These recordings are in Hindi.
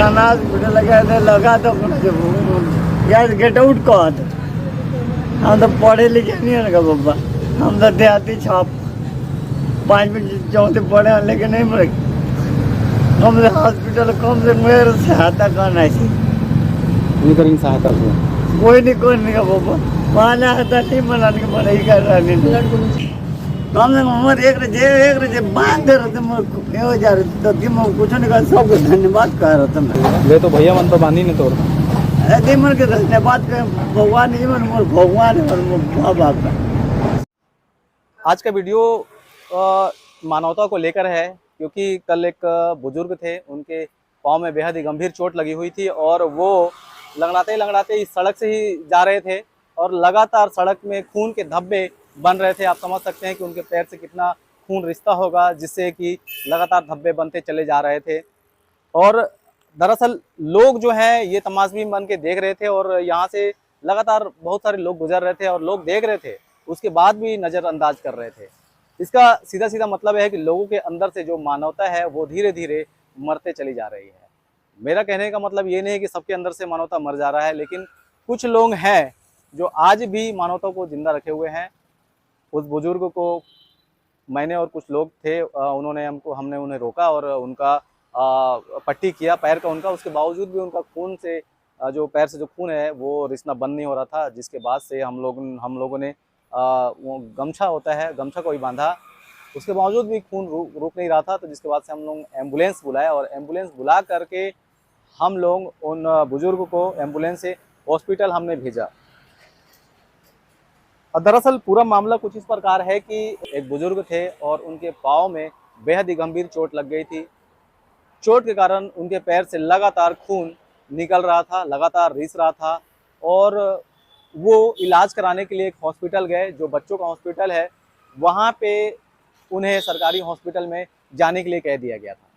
अनाज लगा दे लगा तो यार गेट आउट कह दो। हम तो पढ़े लिखे नहीं है ना बाबा, हम तो देहाती छाप 5वीं चौथी पढ़े हैं लेकिन नहीं मरे। कम से हॉस्पिटल कम से मेरे सहायता करना है। नहीं करेंगे सहायता को। कोई नहीं का बाबा माना था नहीं मनाने के मन ही कर रहा नहीं। कम से कम हमारे एक रजे बांध दे रहे थे मोर हो जा रहे तो दिम कुछ नहीं कर सबको धन्यवाद कह रहा था मैं। वे तो भैया मन तो बांधी नहीं तोड़ अरे मन के धन्यवाद कर भगवान ही मन मोर भगवान है मोर माँ बाप का। आज का वीडियो मानवता को लेकर है, क्योंकि कल एक बुजुर्ग थे, उनके पाँव में बेहद ही गंभीर चोट लगी हुई थी और वो लंगड़ाते इस सड़क से ही जा रहे थे और लगातार सड़क में खून के धब्बे बन रहे थे। आप समझ सकते हैं कि उनके पैर से कितना खून रिश्ता होगा, जिससे कि लगातार धब्बे बनते चले जा रहे थे। और दरअसल लोग जो हैं ये तमाशबीन बन के देख रहे थे और यहाँ से लगातार बहुत सारे लोग गुजर रहे थे और लोग देख रहे थे, उसके बाद भी नज़रअंदाज कर रहे थे। इसका सीधा सीधा मतलब है कि लोगों के अंदर से जो मानवता है वो धीरे धीरे मरते चली जा रही है। मेरा कहने का मतलब ये नहीं है कि सबके अंदर से मानवता मर जा रहा है, लेकिन कुछ लोग हैं जो आज भी मानवता को जिंदा रखे हुए हैं। उस बुजुर्ग को मैंने और कुछ लोग थे, हमने उन्हें रोका और उनका पट्टी किया पैर का उनका। उसके बावजूद भी उनका खून से जो पैर से जो खून है वो रिसना बंद नहीं हो रहा था, जिसके बाद से हम लोगों ने वो गमछा होता है, गमछा को ही बांधा। उसके बावजूद भी खून रुक नहीं रहा था, तो जिसके बाद से हम लोग एम्बुलेंस बुलाया और एम्बुलेंस बुला करके हम लोग उन बुजुर्ग को एम्बुलेंस से हॉस्पिटल हमने भेजा। दरअसल पूरा मामला कुछ इस प्रकार है कि एक बुजुर्ग थे और उनके पाँव में बेहद ही गंभीर चोट लग गई थी। चोट के कारण उनके पैर से लगातार खून निकल रहा था, लगातार रिस रहा था और वो इलाज कराने के लिए एक हॉस्पिटल गए, जो बच्चों का हॉस्पिटल है। वहाँ पे उन्हें सरकारी हॉस्पिटल में जाने के लिए कह दिया गया था,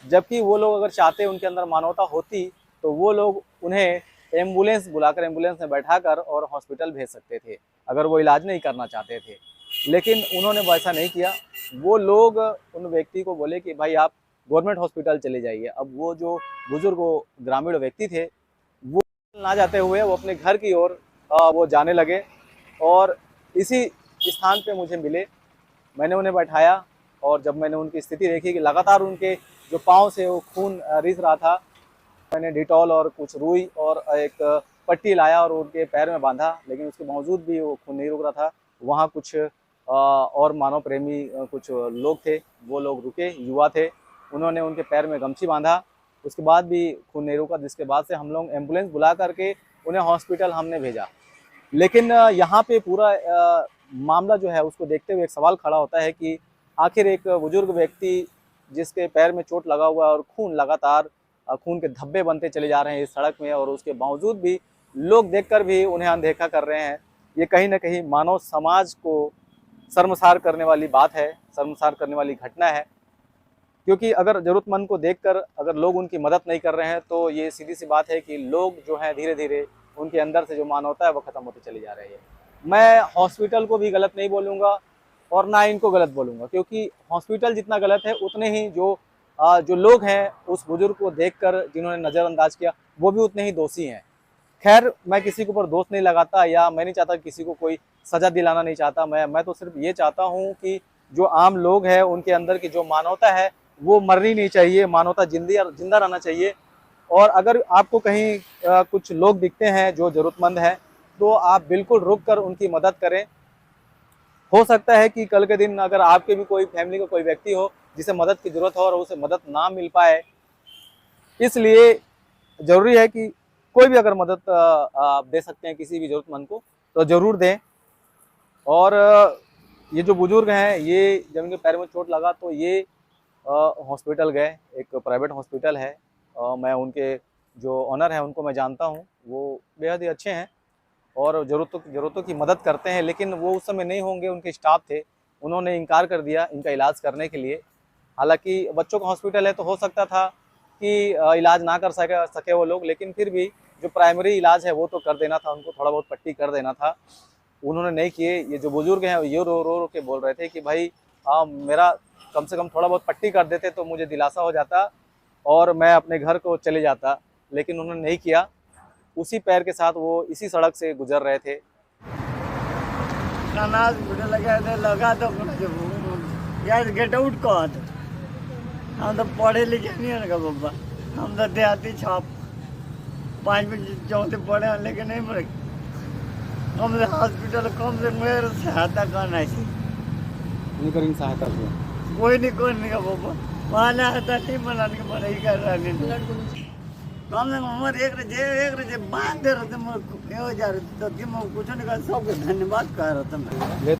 जबकि वो लोग अगर चाहते, उनके अंदर मानवता होती, तो वो लोग उन्हें एम्बुलेंस बुलाकर एम्बुलेंस में बैठाकर और हॉस्पिटल भेज सकते थे, अगर वो इलाज नहीं करना चाहते थे। लेकिन उन्होंने वैसा नहीं किया। वो लोग उन व्यक्ति को बोले कि भाई आप गवर्नमेंट हॉस्पिटल चले जाइए। अब वो जो बुजुर्ग ग्रामीण व्यक्ति थे, वो ना जाते हुए वो अपने घर की ओर वो जाने लगे और इसी स्थान पे मुझे मिले। मैंने उन्हें बैठाया और जब मैंने उनकी स्थिति देखी कि लगातार उनके जो पाँव से वो खून रिस रहा था, मैंने डिटॉल और कुछ रुई और एक पट्टी लाया और उनके पैर में बांधा, लेकिन उसके बावजूद भी वो खून नहीं रुक रहा था। वहाँ कुछ और मानव प्रेमी कुछ लोग थे, वो लोग रुके, युवा थे, उन्होंने उनके पैर में गमछी बांधा। उसके बाद भी खून नहीं रुका, जिसके बाद से हम लोग एम्बुलेंस बुला करके उन्हें हॉस्पिटल हमने भेजा। लेकिन यहाँ पे पूरा मामला जो है उसको देखते हुए एक सवाल खड़ा होता है कि आखिर एक बुजुर्ग व्यक्ति जिसके पैर में चोट लगा हुआ है और खून लगातार खून के धब्बे बनते चले जा रहे हैं इस सड़क में, और उसके बावजूद भी लोग देखकर भी उन्हें अनदेखा कर रहे हैं। ये कहीं ना कहीं मानव समाज को शर्मसार करने वाली बात है, शर्मसार करने वाली घटना है। क्योंकि अगर ज़रूरतमंद को देखकर अगर लोग उनकी मदद नहीं कर रहे हैं, तो ये सीधी सी बात है कि लोग जो हैं धीरे धीरे उनके अंदर से जो मानवता है वो ख़त्म होती चली जा रही है। मैं हॉस्पिटल को भी गलत नहीं बोलूँगा और ना इनको गलत बोलूँगा, क्योंकि हॉस्पिटल जितना गलत है उतने ही जो लोग हैं उस बुजुर्ग को देखकर जिन्होंने नज़रअंदाज किया, वो भी उतने ही दोषी हैं। खैर, मैं किसी के ऊपर दोष नहीं लगाता या मैं नहीं चाहता किसी को कोई सज़ा दिलाना नहीं चाहता। मैं तो सिर्फ ये चाहता हूँ कि जो आम लोग हैं उनके अंदर की जो मानवता है वो मरनी नहीं चाहिए, मानवता जिंदा रहना चाहिए। और अगर आपको कहीं कुछ लोग दिखते हैं जो ज़रूरतमंद हैं, तो आप बिल्कुल रुक कर उनकी मदद करें। हो सकता है कि कल के दिन अगर आपके भी कोई फैमिली का कोई व्यक्ति हो जिसे मदद की ज़रूरत हो और उसे मदद ना मिल पाए, इसलिए ज़रूरी है कि कोई भी अगर मदद आप दे सकते हैं किसी भी ज़रूरतमंद को, तो ज़रूर दें। और ये जो बुज़ुर्ग हैं, ये जब इनके पैर में चोट लगा तो ये हॉस्पिटल गए, एक प्राइवेट हॉस्पिटल है। मैं उनके जो ऑनर हैं उनको मैं जानता हूँ, वो बेहद ही अच्छे हैं और ज़रूरतों की मदद करते हैं। लेकिन वो उस समय नहीं होंगे, उनके स्टाफ थे, उन्होंने इनकार कर दिया इनका इलाज करने के लिए। हालांकि बच्चों का हॉस्पिटल है तो हो सकता था कि इलाज ना कर सके वो लोग, लेकिन फिर भी जो प्राइमरी इलाज है वो तो कर देना था, उनको थोड़ा बहुत पट्टी कर देना था, उन्होंने नहीं किए। ये जो बुजुर्ग हैं ये रो के बोल रहे थे कि भाई मेरा कम से कम थोड़ा बहुत पट्टी कर देते तो मुझे दिलासा हो जाता और मैं अपने घर को चले जाता, लेकिन उन्होंने नहीं किया। उसी पैर के साथ वो इसी सड़क से गुजर रहे थे। अनाज लगा दो यार गेट आउट कह दो। हम तो पढ़े लिखे नहीं है ना बाबा, हम तो देहाती छाप 5वीं 4वीं पढ़े हैं, लेकिन नहीं मरे। कम से हॉस्पिटल कम से मेरे सहायता करना है, नहीं करेंगे सहायता को। कोई नहीं का बाबा, वहाँ सहायता नहीं बनाने की पढ़ाई कर रहा नहीं। कम से कम हमारे एक रजे बांध दे रहे थे, मैं जा रहे तो कुछ नहीं कर, सबके धन्यवाद कह रहा था मैं।